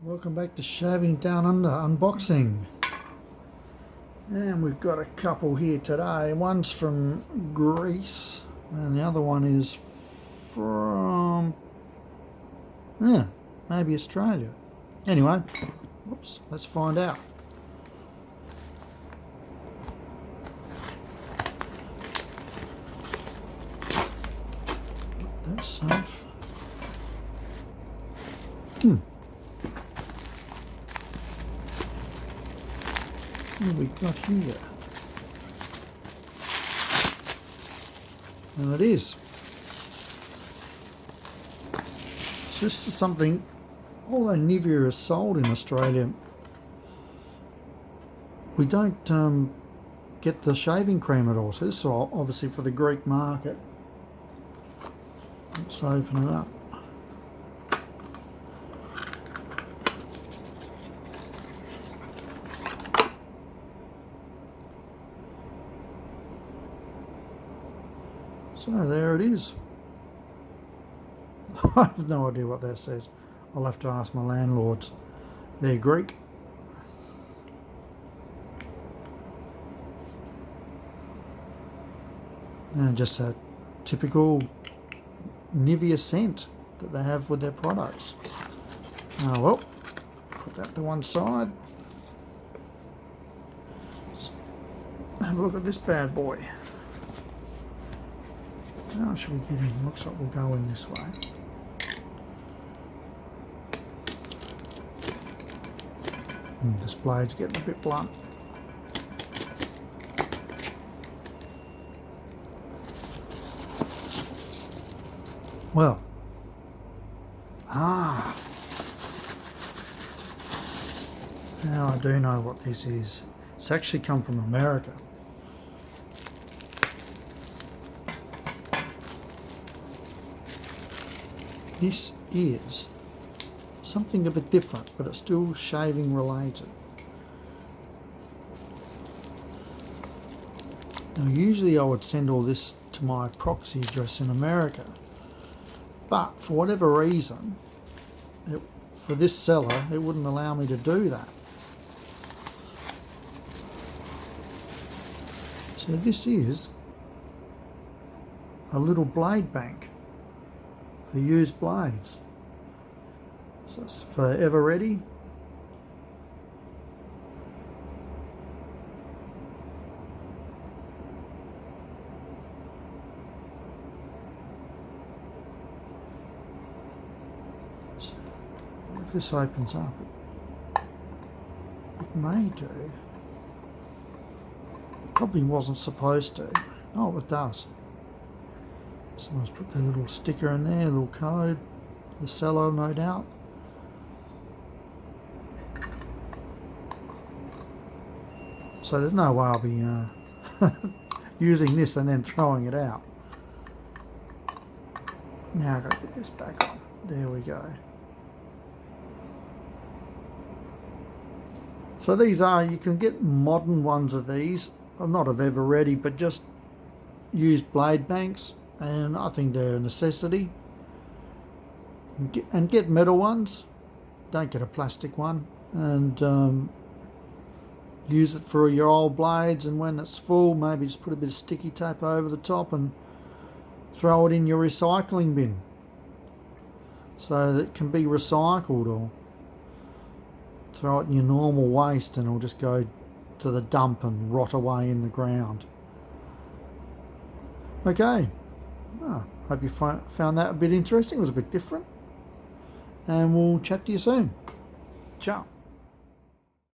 Welcome back to Shaving Down Under unboxing. And we've got a couple here today. One's from Greece and the other one is from maybe Australia. Anyway, whoops, let's find out. That's safe. What have we got here? And it is. So this is something, although Nivea is sold in Australia, we don't get the shaving cream at all. So this is obviously for the Greek market. Let's open it up. So there it is. I have no idea what that says. I'll have to ask my landlords. They're Greek. And just a typical Nivea scent that they have with their products. Oh well, put that to one side. Let's have a look at this bad boy. How should we get in? Looks like we'll go in this way. This blade's getting a bit blunt. Well, now I do know what this is. It's actually come from America. This is something a bit different, but it's still shaving related. Now usually I would send all this to my proxy address in America, but for whatever reason, for this seller, it wouldn't allow me to do that. So this is a little blade bank for used blades. So it's for Ever Ready. So if this opens up, it may do. It probably wasn't supposed to. Oh, it does. Someone's put their little sticker in there, little code, the seller no doubt. So there's no way I'll be using this and then throwing it out. Now I've got to get this back on. There we go. So these are, you can get modern ones of these, not of Ever Ready, but just used blade banks. And I think they're a necessity. And get metal ones. Don't get a plastic one. And use it for your old blades. And when it's full, maybe just put a bit of sticky tape over the top and throw it in your recycling bin, so that it can be recycled, or throw it in your normal waste and it'll just go to the dump and rot away in the ground. Okay. Hope you found that a bit interesting. It was a bit different. And we'll chat to you soon. Ciao.